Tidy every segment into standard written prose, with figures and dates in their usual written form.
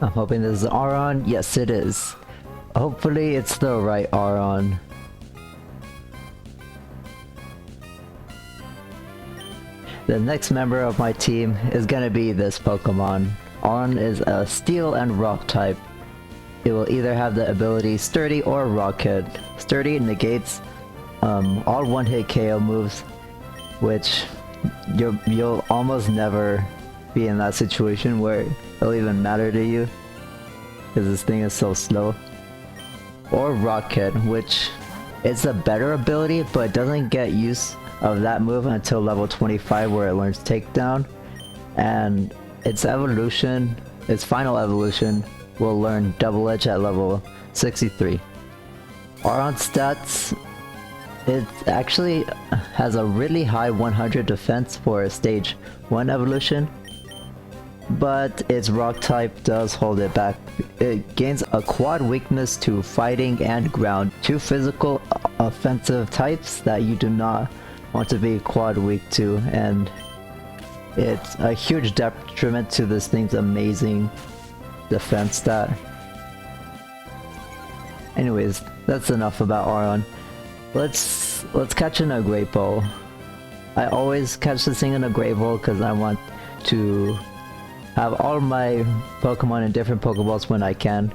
I'm hoping this is Aron. Yes, it is. Hopefully it's the right Aron. The next member of my team is gonna be this Pokemon. Aron is a Steel and Rock type. It will either have the ability Sturdy or Rocket. Sturdy negates all one-hit KO moves, which you'll almost never be in that situation where it'll even matter to you, because this thing is so slow. Or Rocket, which is a better ability, but doesn't get use of that move until level 25, where it learns Takedown, and its evolution, its final evolution, will learn Double Edge at level 63. Aron's stats, it actually has a really high 100 defense for a stage 1 evolution, but its rock type does hold it back. It gains a quad weakness to fighting and ground, two physical offensive types that you do not want to be quad weak to, and it's a huge detriment to this thing's amazing defense stat. Anyways, that's enough about Aron. Let's catch in a Great Ball. I always catch this thing in a Great Ball because I want to have all my Pokemon in different Pokeballs when I can.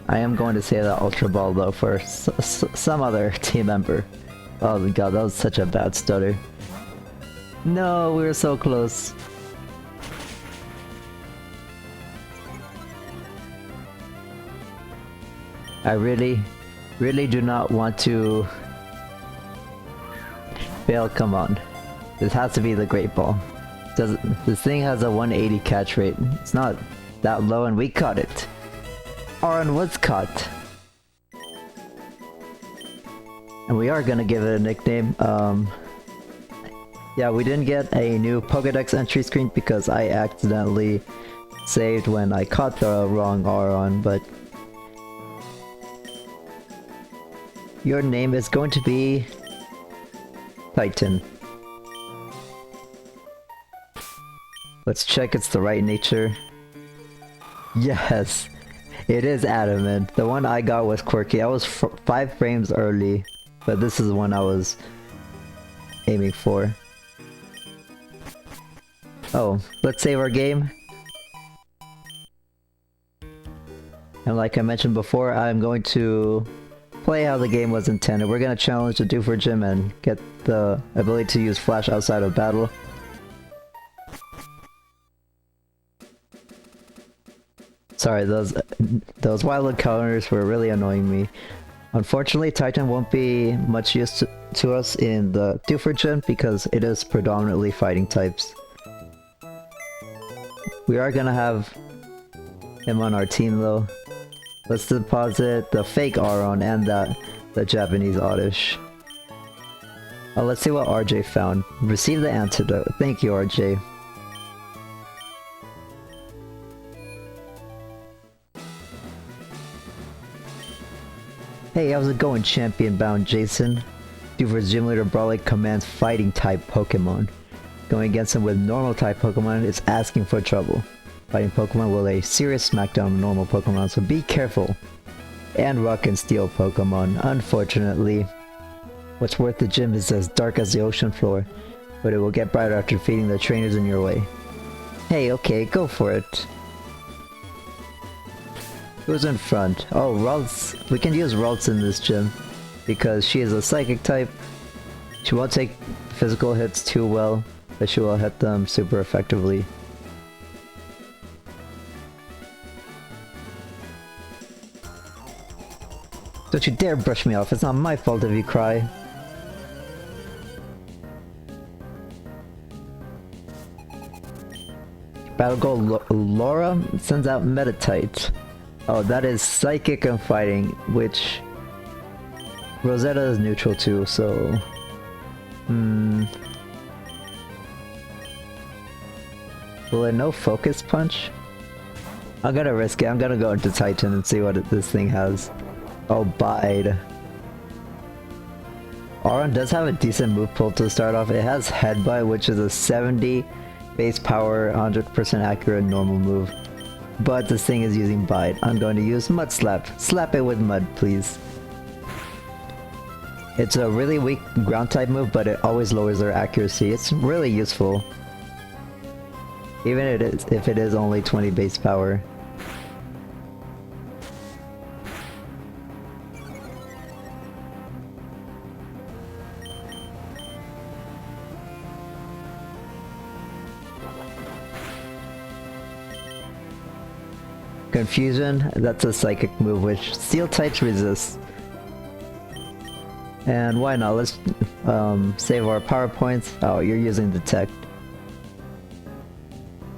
I am going to save that Ultra Ball though for some other team member. Oh my god, that was such a bad stutter. No, we were so close. I really do not want to fail. Come on. This has to be the Great Ball. This thing has a 180 catch rate. It's not that low, and we caught it. Aron was caught. And we are gonna give it a nickname. Yeah, we didn't get a new Pokédex entry screen because I accidentally saved when I caught the wrong Aron, but your name is going to be Titan. Let's check it's the right nature. Yes, it is Adamant. The one I got was quirky. I was 5 frames early, but this is the one I was aiming for. Oh, let's save our game. And like I mentioned before, I'm going to play how the game was intended. We're gonna challenge the Doofer Gym and get the ability to use Flash outside of battle. Sorry, those wild encounters were really annoying me. Unfortunately, Titan won't be much use to us in the Doofer Gym because it is predominantly fighting types. We are gonna have him on our team though. Let's deposit the fake Aron and the Japanese Oddish. Oh, let's see what RJ found. Receive the antidote. Thank you, RJ. Hey, how's it going, champion bound Jason? Doofer's gym leader Brawly commands fighting type Pokemon. Going against him with normal type Pokemon is asking for trouble. Fighting Pokemon will lay serious smackdown on normal Pokemon, so be careful. And Rock and Steel Pokemon, unfortunately. What's worth the gym is as dark as the ocean floor, but it will get brighter after feeding the trainers in your way. Hey, okay, go for it. Who's in front? Oh, Ralts. We can use Ralts in this gym because she is a psychic type. She won't take physical hits too well, but she will hit them super effectively. Don't you dare brush me off, it's not my fault if you cry. Battle Goal Laura sends out Meditite. Oh, that is Psychic and Fighting, which Rosetta is neutral too, so... Will it no Focus Punch? I'm gonna risk it, I'm gonna go into Titan and see what this thing has. Oh, Bide. Aron does have a decent move pool to start off. It has Headbutt, which is a 70 base power, 100% accurate normal move. But this thing is using Bite. I'm going to use Mud Slap. Slap it with mud, please. It's a really weak ground type move, but it always lowers their accuracy. It's really useful. Even if it is only 20 base power. Confusion, that's a psychic move which steel types resist. And why not? Let's save our power points. Oh, you're using Detect.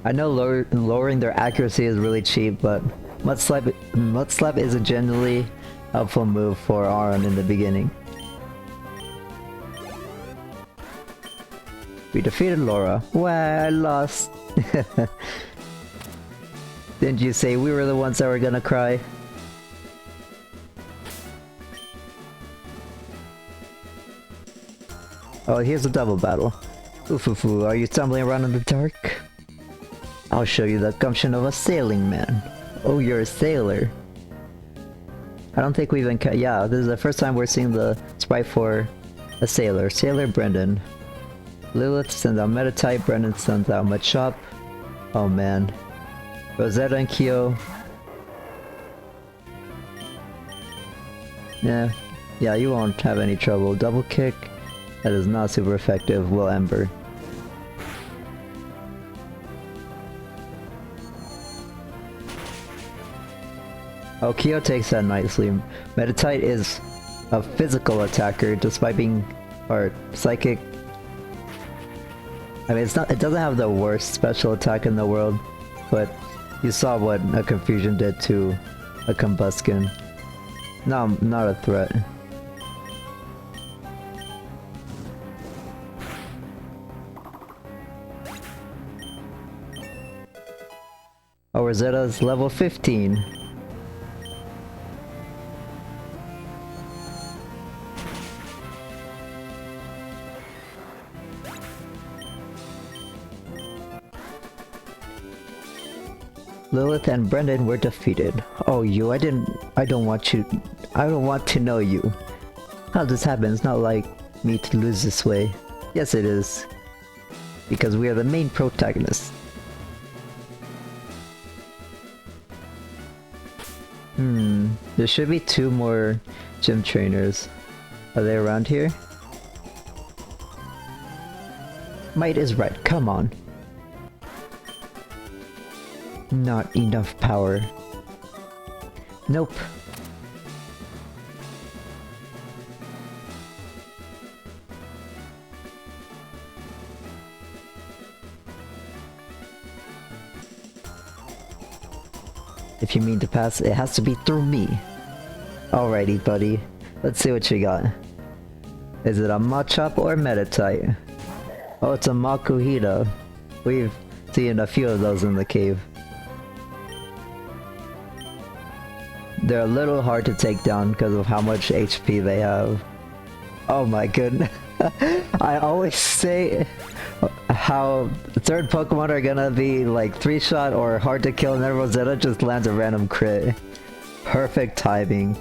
I know lowering their accuracy is really cheap, but Mud Slap is a genuinely helpful move for Aron in the beginning. We defeated Laura. Wow, I lost. Didn't you say we were the ones that were gonna cry? Oh, here's a double battle. Oof, are you stumbling around in the dark? I'll show you the gumption of a sailing man. Oh, you're a sailor. I don't think we even yeah, this is the first time we're seeing the sprite for a sailor. Sailor Brendan. Lilith sends out Meta-type, Brendan sends out Machop. Oh man. Rosetta and Kyo. Yeah, you won't have any trouble. Double kick. That is not super effective. Will Ember. Oh, Kyo takes that nicely. Metatite is a physical attacker despite being psychic. I mean, it doesn't have the worst special attack in the world, but you saw what a Confusion did to a Combustion. No, not a threat. Oh, Rosetta's level 15. Lilith and Brendan were defeated. Oh, I don't want to know you. How this happens? Not like me to lose this way. Yes, it is. Because we are the main protagonists. There should be 2 more gym trainers. Are they around here? Might is right, come on. Not enough power. Nope. If you mean to pass, it has to be through me. Alrighty, buddy. Let's see what you got. Is it a Machop or Metatite? Oh, it's a Makuhita. We've seen a few of those in the cave. They're a little hard to take down because of how much HP they have. Oh my goodness. I always say how third Pokemon are gonna be like 3-shot or hard to kill, and then Rosetta just lands a random crit. Perfect timing.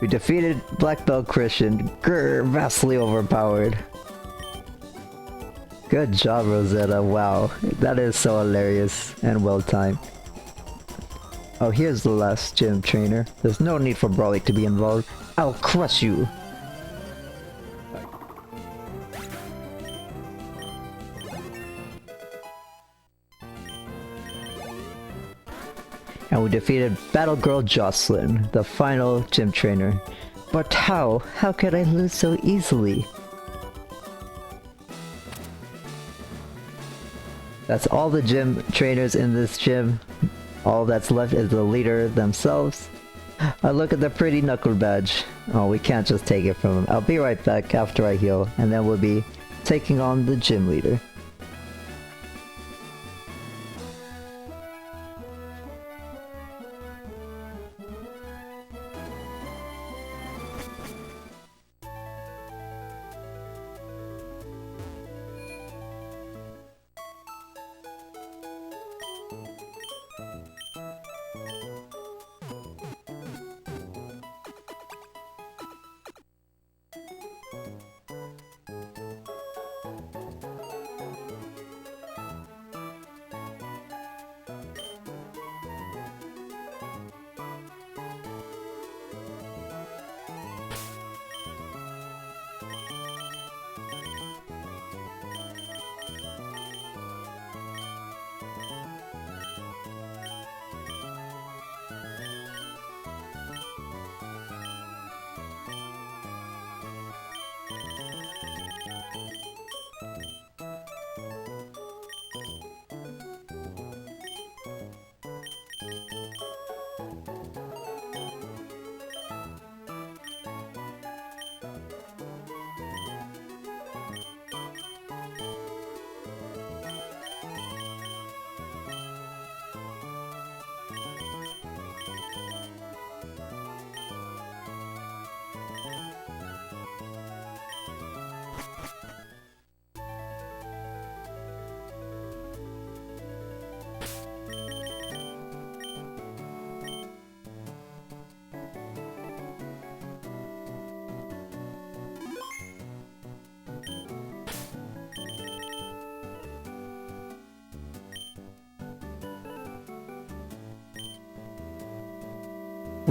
We defeated Black Belt Christian. Grr, vastly overpowered. Good job, Rosetta. Wow, that is so hilarious and well timed. Oh, here's the last gym trainer. There's no need for Brawly to be involved. I'll crush you! And we defeated Battle Girl Jocelyn, the final gym trainer. But how? How could I lose so easily? That's all the gym trainers in this gym. All that's left is the leader themselves. Look at the pretty knuckle badge. Oh, we can't just take it from him. I'll be right back after I heal, and then we'll be taking on the gym leader.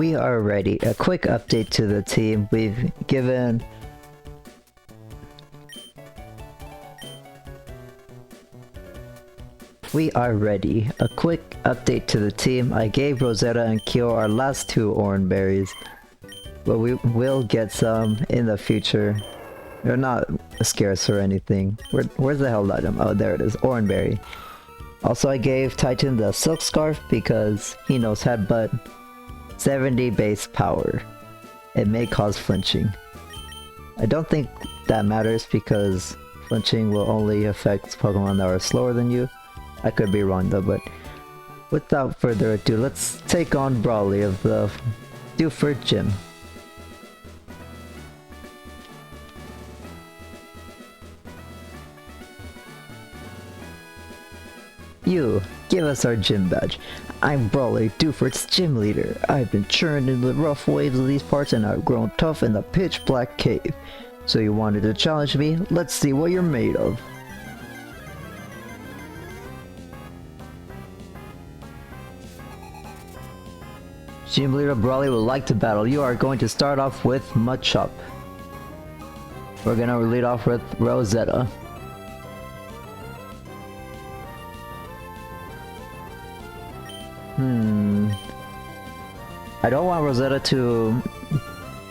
we are ready. A quick update to the team. We've given... We are ready. A quick update to the team. I gave Rosetta and Kyo our last 2 orange berries, but we will get some in the future. They're not scarce or anything. Where's the hell item? Oh, there it is. Orange berry. Also, I gave Titan the silk scarf because he knows headbutt. 70 base power. It may cause flinching. I don't think that matters because flinching will only affect Pokemon that are slower than you. I could be wrong though, but without further ado, let's take on Brawly of the Dewford Gym. You, give us our gym badge. I'm Brawly, Dewford's gym leader. I've been churned in the rough waves of these parts and I've grown tough in the pitch black cave. So you wanted to challenge me? Let's see what you're made of. Gym leader Brawly would like to battle. You are going to start off with Machop. We're gonna lead off with Rosetta. I don't want Rosetta to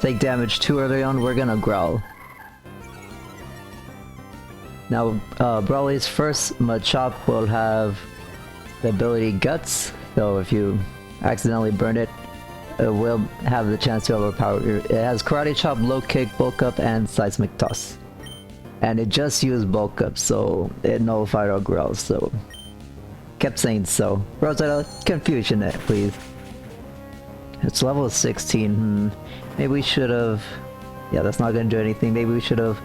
take damage too early on. We're gonna Growl. Now, Brawly's first Machop will have the ability Guts, so if you accidentally burn it, it will have the chance to overpower you. It has Karate Chop, Low Kick, Bulk Up, and Seismic Toss. And it just used Bulk Up, so it nullified our Growl, so... Kept saying so. Rosetta, Confusion it, please. It's level 16, Maybe we should've... Yeah, that's not gonna do anything. Maybe we should've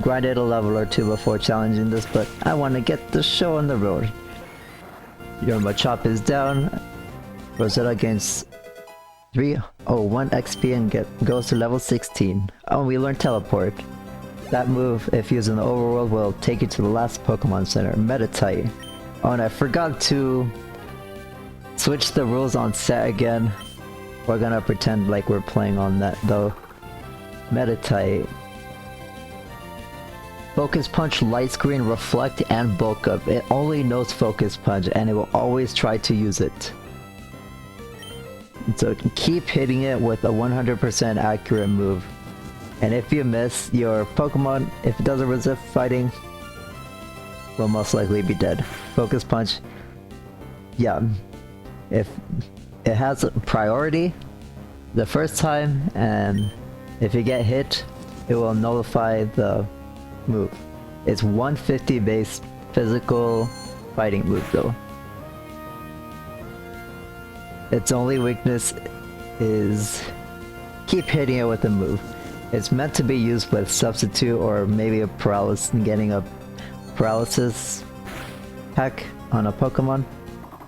grinded a level or 2 before challenging this, but I want to get the show on the road. Your Machop is down. Rosetta gains 301 XP and goes to level 16. Oh, we learned Teleport. That move, if used in the overworld, will take you to the last Pokemon Center, Meditite. Oh, and I forgot to switch the rules on set again. We're gonna pretend like we're playing on that though. Meditite. Focus Punch, Light Screen, Reflect, and Bulk Up. It only knows Focus Punch and it will always try to use it. So keep hitting it with a 100% accurate move. And if you miss, your Pokemon, if it doesn't resist fighting, will most likely be dead. Focus Punch, yeah. If it has a priority the first time, and if you get hit, it will nullify the move. It's 150 base physical fighting move though. Its only weakness is keep hitting it with a move. It's meant to be used with substitute or maybe a paralysis, getting a paralysis pack on a Pokemon.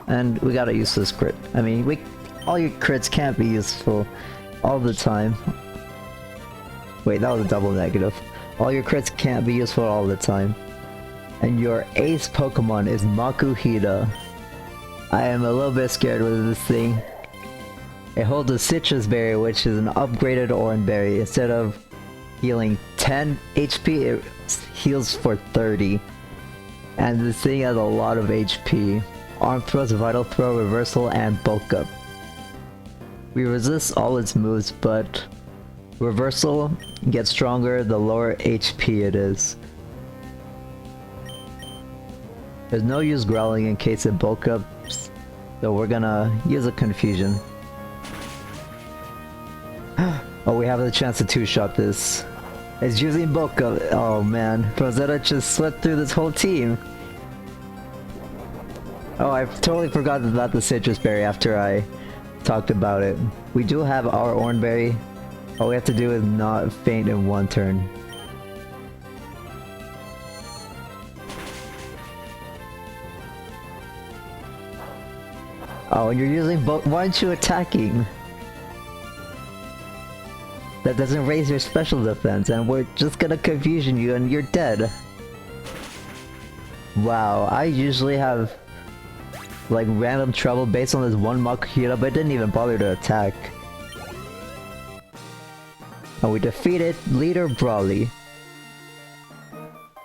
And we gotta use this crit. I mean, all your crits can't be useful all the time. Wait, that was a double negative. All your crits can't be useful all the time. And your ace Pokemon is Makuhita. I am a little bit scared with this thing. It holds a Citrus Berry, which is an upgraded Orange Berry. Instead of healing 10 HP, it heals for 30. And this thing has a lot of HP. Arm Thrust, Vital Throw, Reversal, and Bulk Up. We resist all its moves, but Reversal gets stronger the lower HP it is. There's no use growling in case it bulk ups, so we're gonna use a Confusion. Oh, we have the chance to two-shot this. It's using bulk up. Oh man, Rosetta just swept through this whole team. Oh, I totally forgot about the Citrus Berry after I talked about it. We do have our Orange Berry. All we have to do is not faint in one turn. Oh, and you're using both. Why aren't you attacking? That doesn't raise your special defense, and we're just gonna confusion you and you're dead. Wow, I usually have like random trouble based on this one Makuhita, but it didn't even bother to attack. And we defeated leader Brawly.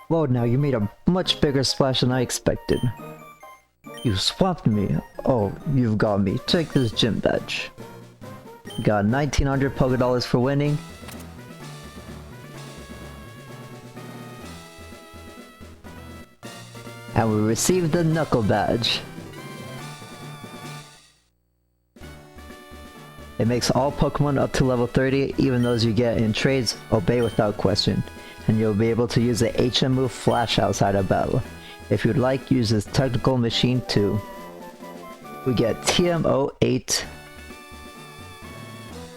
Whoa, now you made a much bigger splash than I expected. You swamped me. Oh, you've got me. Take this gym badge. Got 1900 Poké Dollars for winning. And we received the Knuckle badge. It makes all Pokemon up to level 30, even those you get in trades, obey without question. And you'll be able to use the HM move Flash outside of battle. If you'd like, use this technical machine too. We get TM08,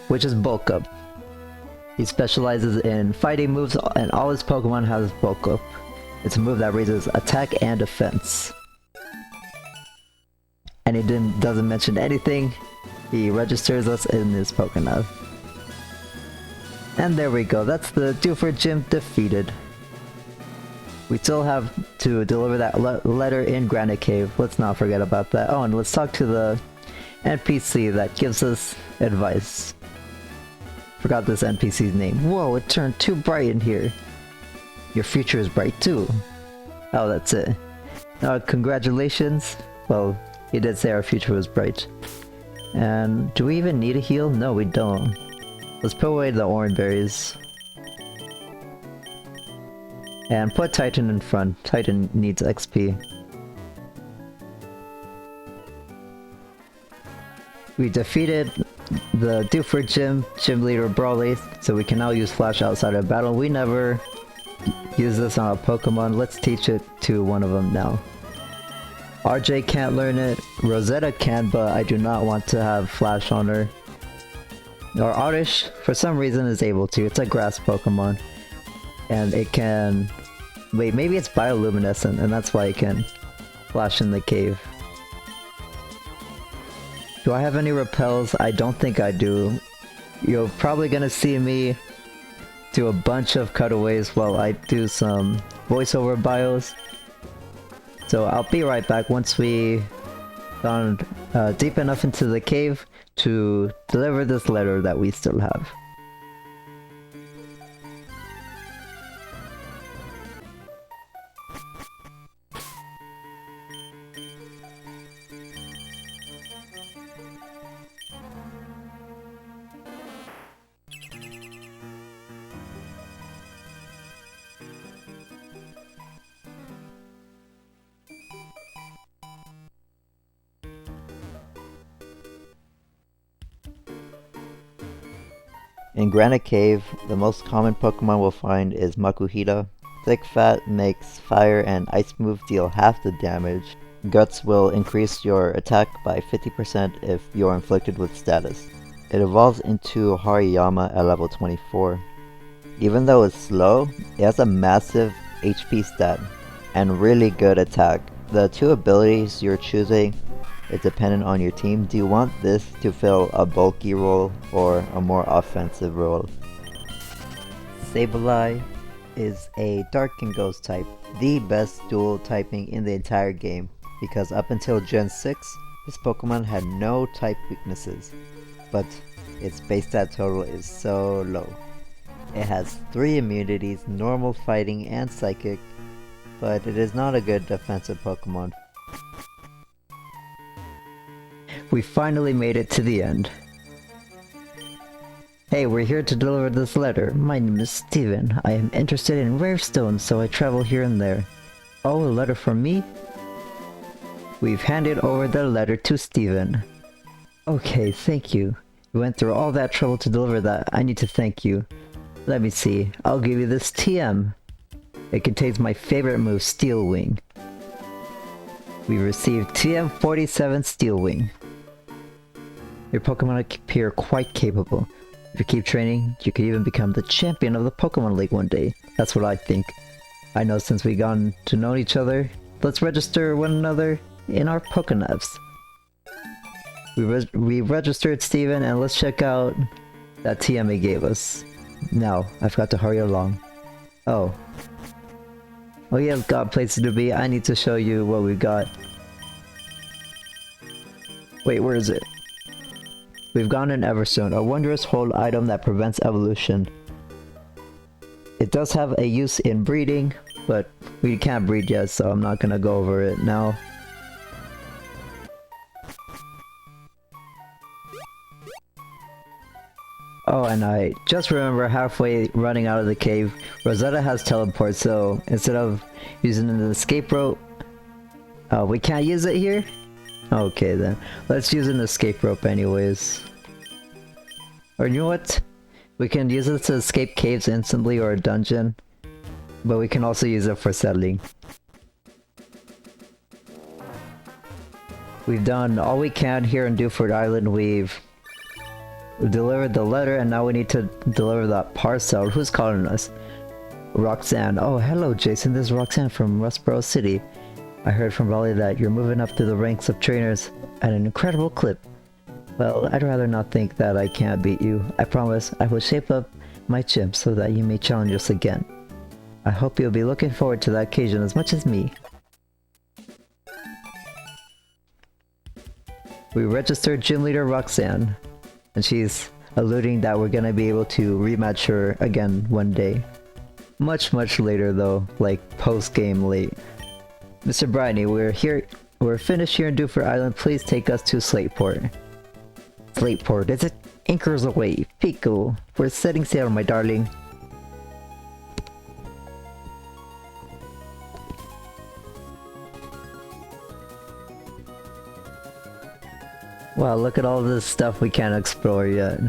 which is Bulk Up. He specializes in fighting moves and all his Pokemon has Bulk Up. It's a move that raises attack and defense. And he doesn't mention anything. He registers us in his Pokénav. And there we go, that's the Dewford Gym defeated. We still have to deliver that letter in Granite Cave. Let's not forget about that. Oh, and let's talk to the NPC that gives us advice. Forgot this NPC's name. Whoa, it turned too bright in here. Your future is bright too. Oh, that's it. Congratulations. Well, he did say our future was bright. And do we even need a heal? No, we don't. Let's put away the orange berries. And put Titan in front. Titan needs XP. We defeated the Dewford Gym leader Brawly, so we can now use Flash outside of battle. We never use this on a Pokemon. Let's teach it to one of them now. RJ can't learn it. Rosetta can, but I do not want to have Flash on her. Or Oddish, for some reason, is able to. It's a grass Pokemon. And it can... Wait, maybe it's bioluminescent, and that's why it can flash in the cave. Do I have any repels? I don't think I do. You're probably gonna see me do a bunch of cutaways while I do some voiceover bios. So I'll be right back once we gone deep enough into the cave to deliver this letter that we still have. In Granite Cave, the most common Pokemon we'll find is Makuhita. Thick Fat makes Fire and Ice move deal half the damage. Guts will increase your attack by 50% if you're inflicted with status. It evolves into Hariyama at level 24. Even though it's slow, it has a massive HP stat and really good attack. The two abilities you're choosing is dependent on your team. Do you want this to fill a bulky role or a more offensive role? Sableye is a Dark and Ghost type, the best dual typing in the entire game, because up until Gen 6, this Pokemon had no type weaknesses, but its base stat total is so low. It has 3 immunities, normal fighting and psychic, but it is not a good defensive Pokemon. We finally made it to the end. Hey, we're here to deliver this letter. My name is Steven. I am interested in rare stones, so I travel here and there. Oh, a letter from me? We've handed over the letter to Steven. Okay, thank you. You went through all that trouble to deliver that. I need to thank you. Let me see. I'll give you this TM. It contains my favorite move, Steel Wing. We received TM47 Steel Wing. Your Pokemon appear quite capable. If you keep training, you could even become the champion of the Pokemon League one day. That's what I think. I know since we've gotten to know each other, let's register one another in our Pokénavs. We registered Steven, and let's check out that TM he gave us. Now, I've got to hurry along. Oh. Oh yeah, I've got places to be. I need to show you what we got. Wait, where is it? We've gotten an Everstone, a wondrous hold item that prevents evolution. It does have a use in breeding, but we can't breed yet, so I'm not gonna go over it now. Oh, and I just remember halfway running out of the cave, Rosetta has teleport, so instead of using an escape rope, we can't use it here? Okay then, let's use an escape rope anyways. Or you know what? We can use it to escape caves instantly or a dungeon, but we can also use it for settling. We've done all we can here in Dewford Island. We've delivered the letter and now we need to deliver that parcel. Who's calling us? Roxanne. Oh, hello Jason, this is Roxanne from Rustboro City. I heard from Brawly that you're moving up through the ranks of trainers at an incredible clip. Well, I'd rather not think that I can't beat you. I promise I will shape up my chimp so that you may challenge us again. I hope you'll be looking forward to that occasion as much as me. We registered Gym Leader Roxanne, and she's alluding that we're gonna be able to rematch her again one day. Much later though, like post-game late. Mr. Bryony, we're finished here in Dewford Island. Please take us to Slateport. Slateport, is it? Anchors away. Pico, we're setting sail, my darling. Wow, look at all this stuff we can't explore yet.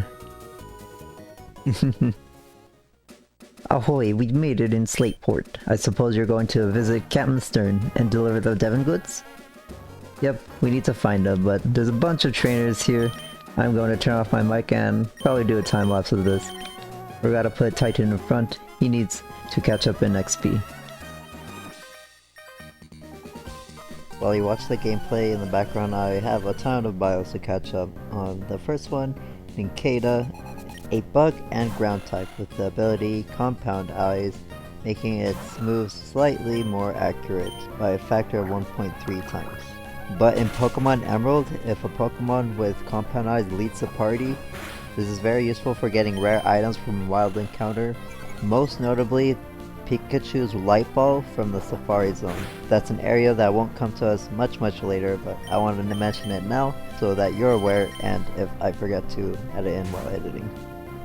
Ahoy, we made it in Slateport. I suppose you're going to visit Captain Stern and deliver the Devon goods? Yep, we need to find them, but there's a bunch of trainers here. I'm going to turn off my mic and probably do a time lapse of this. We gotta put Titan in front. He needs to catch up in XP. While you watch the gameplay in the background, I have a ton of bios to catch up on. The first one, Ninkata, a bug and ground type with the ability Compound Eyes, making its moves slightly more accurate by a factor of 1.3 times. But in Pokémon Emerald, if a Pokémon with Compound Eyes leads the party, this is very useful for getting rare items from Wild Encounter, most notably Pikachu's Light Ball from the Safari Zone. That's an area that won't come to us much later, but I wanted to mention it now so that you're aware, and if I forget to edit in while editing.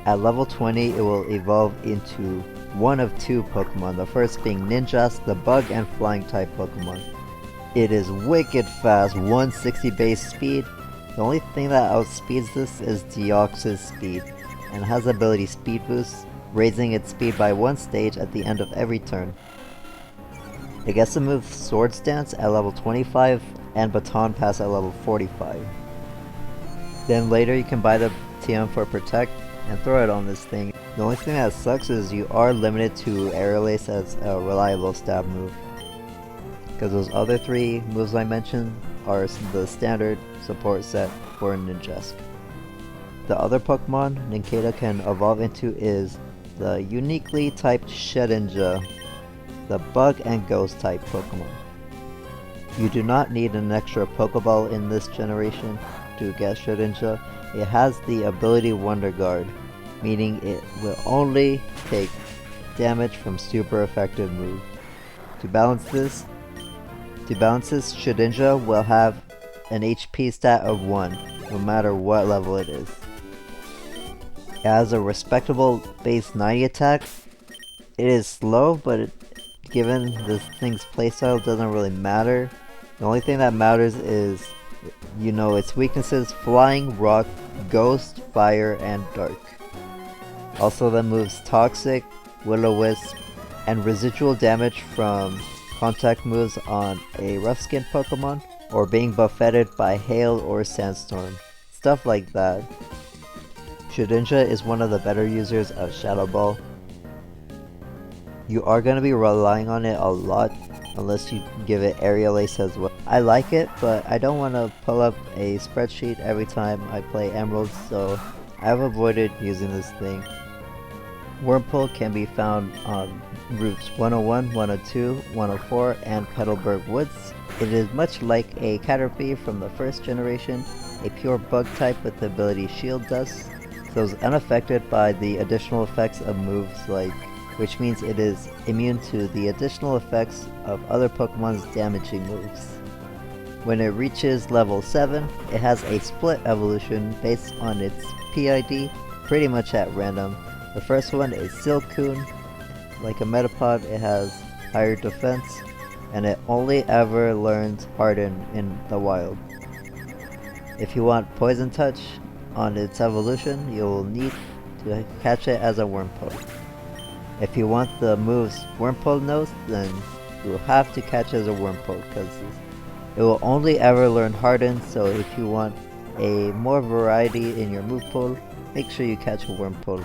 At level 20, it will evolve into one of two Pokemon, the first being Ninjas, the bug and flying type Pokemon. It is wicked fast, 160 base speed. The only thing that outspeeds this is Deoxys speed, and has the ability Speed Boost, raising its speed by one stage at the end of every turn. It gets to move Swords Dance at level 25 and Baton Pass at level 45. Then later you can buy the TM for Protect and throw it on this thing. The only thing that sucks is you are limited to Aerial Ace as a reliable stab move, because those other three moves I mentioned are the standard support set for Ninjask. The other Pokemon Ninkata can evolve into is the uniquely typed Shedinja, the bug and ghost type Pokemon. You do not need an extra Pokeball in this generation to get Shedinja. It has the ability Wonder Guard, meaning it will only take damage from super effective moves. To balance this, Shedinja will have an HP stat of 1, no matter what level it is. It has a respectable base 90 attack. It is slow, but given this thing's playstyle, doesn't really matter. The only thing that matters is, you know, its weaknesses: Flying, Rock, Ghost, Fire, and Dark. Also the moves Toxic, Will-O-Wisp, and residual damage from contact moves on a rough skin Pokemon, or being buffeted by Hail or Sandstorm. Stuff like that. Shedinja is one of the better users of Shadow Ball. You are going to be relying on it a lot unless you give it Aerial Ace as well. I like it, but I don't want to pull up a spreadsheet every time I play Emerald, so I've avoided using this thing. Wurmple can be found on routes 101, 102, 104, and Petalburg Woods. It is much like a Caterpie from the first generation, a pure bug type with the ability Shield Dust, so it's unaffected by the additional effects of moves which means it is immune to the additional effects of other Pokemon's damaging moves. When it reaches level 7, it has a split evolution based on its PID, pretty much at random. The first one is Silcoon. Like a Metapod, it has higher defense, and it only ever learns Harden in the wild. If you want Poison Touch on its evolution, you'll need to catch it as a Wurmple. If you want the moves Wurmple knows, then you'll have to catch it as a Wurmple, because it will only ever learn Harden, so if you want a more variety in your move pool, make sure you catch a Wurmple.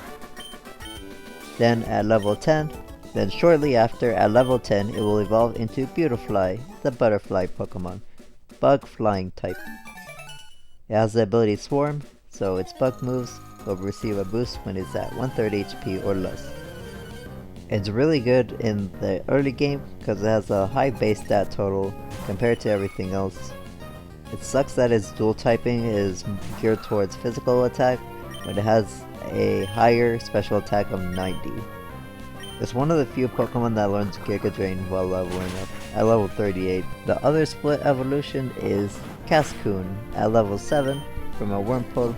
Then at level 10, then shortly after at level 10, it will evolve into Beautifly, the butterfly Pokemon, bug flying type. It has the ability Swarm, so its bug moves will receive a boost when it's at 1/3 HP or less. It's really good in the early game because it has a high base stat total compared to everything else. It sucks that its dual typing is geared towards physical attack, but it has a higher special attack of 90. It's one of the few Pokemon that learns Giga Drain while leveling up at level 38. The other split evolution is Cascoon at level 7 from a Wurmple.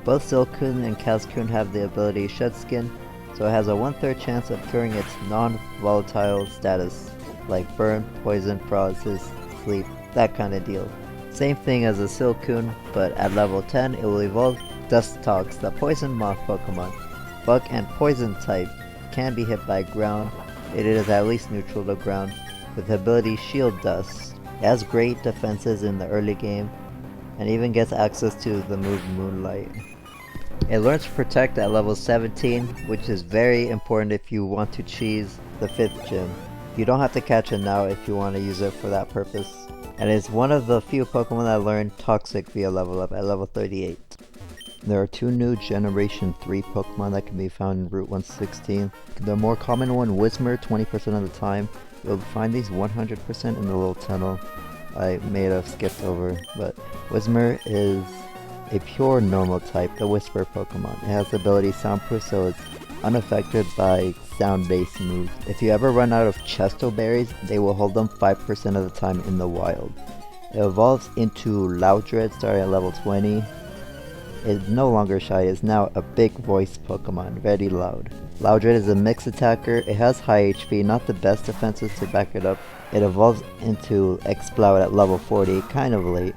Both Silcoon and Cascoon have the ability Shed Skin, so it has a 1/3 chance of curing its non-volatile status, like burn, poison, paralysis, sleep, that kind of deal. Same thing as a Silcoon, but at level 10 it will evolve Dustox, the poison moth Pokemon. Bug and poison type, can be hit by ground. It is at least neutral to ground, with the ability Shield Dust. It has great defenses in the early game, and even gets access to the move Moonlight. It learns Protect at level 17, which is very important if you want to cheese the 5th gym. You don't have to catch it now if you want to use it for that purpose. And it's one of the few Pokemon that learn Toxic via level up at level 38. There are 2 new Generation 3 Pokemon that can be found in Route 116. The more common one, Whismur, 20% of the time. You'll find these 100% in the little tunnel I may have skipped over, but Whismur is a pure normal type, the Whisper Pokemon. It has the ability Soundproof, so it's unaffected by sound-based moves. If you ever run out of Chesto Berries, they will hold them 5% of the time in the wild. It evolves into Loudred starting at level 20. It's no longer shy, it's now a big voice Pokemon, very loud. Loudred is a mixed attacker, it has high HP, not the best defenses to back it up. It evolves into Exploud at level 40, kind of late.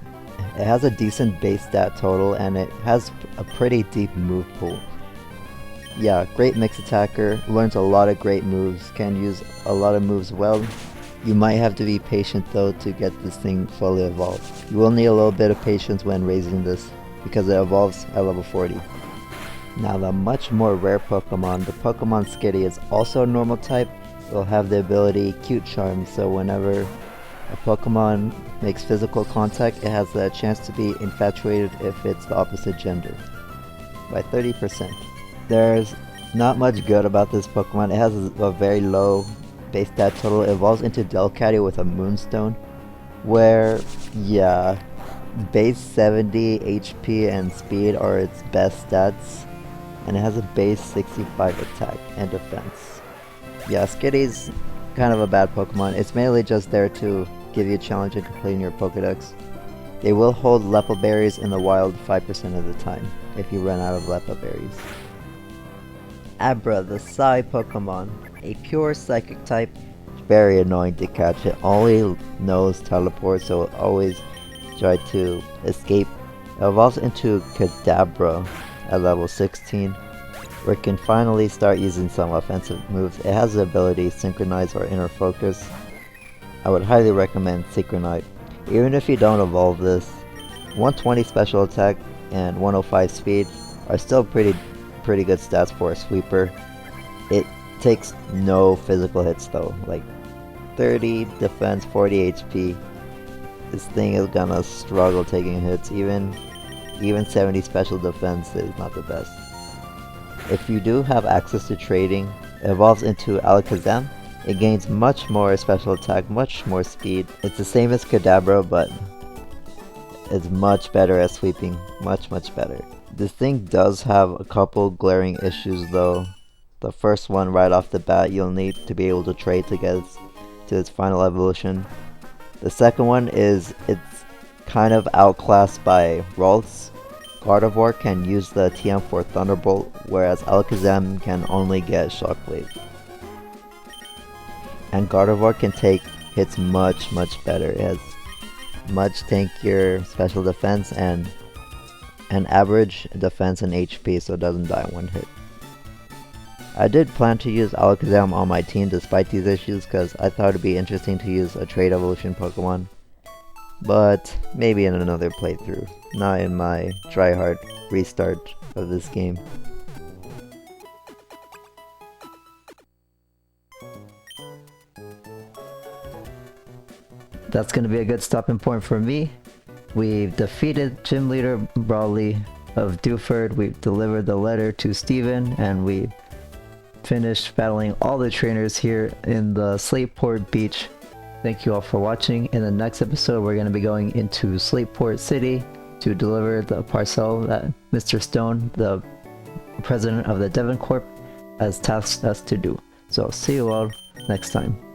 It has a decent base stat total and it has a pretty deep move pool. Yeah, great mix attacker, learns a lot of great moves, can use a lot of moves well. You might have to be patient though to get this thing fully evolved. You will need a little bit of patience when raising this because it evolves at level 40. Now the much more rare Pokemon, the Pokemon Skitty, is also a normal type. It will have the ability Cute Charm, so whenever a Pokemon makes physical contact, it has the chance to be infatuated if it's the opposite gender, by 30%. There's not much good about this Pokemon. It has a very low base stat total. It evolves into Delcatty with a Moonstone, where, yeah, base 70 HP and speed are its best stats, and it has a base 65 attack and defense. Yeah, Skitty's kind of a bad Pokemon. It's mainly just there to give you a challenge in completing your Pokedex. They will hold Leppa Berries in the wild 5% of the time, if you run out of Leppa Berries. Abra, the Psy Pokemon, a pure Psychic type. It's very annoying to catch. It only knows Teleport, so it always try to escape. It evolves into Kadabra at level 16, where it can finally start using some offensive moves. It has the ability Synchronize or Inner Focus. I would highly recommend Synchronite. Even if you don't evolve this, 120 special attack and 105 speed are still pretty good stats for a sweeper. It takes no physical hits though, like 30 defense, 40 HP. This thing is gonna struggle taking hits. Even 70 special defense is not the best. If you do have access to trading, it evolves into Alakazam. It gains much more special attack, much more speed. It's the same as Kadabra, but is much better at sweeping, much better. This thing does have a couple glaring issues though. The first one right off the bat, you'll need to be able to trade to get to its final evolution. The second one is it's kind of outclassed by Rolls. Gardevoir can use the TM for Thunderbolt, whereas Alakazam can only get Shockwave. And Gardevoir can take hits much better. It has much tankier special defense and an average defense and HP, so it doesn't die in one hit. I did plan to use Alakazam on my team despite these issues because I thought it'd be interesting to use a trade evolution Pokemon. But maybe in another playthrough, not in my tryhard restart of this game. That's gonna be a good stopping point for me. We've defeated Gym Leader Brawly of Dewford, we've delivered the letter to Steven, and we finished battling all the trainers here in the Slateport Beach. Thank you all for watching. In the next episode, we're going to be going into Slateport City to deliver the parcel that Mr. Stone, the president of the Devon Corp, has tasked us to do. So see you all next time.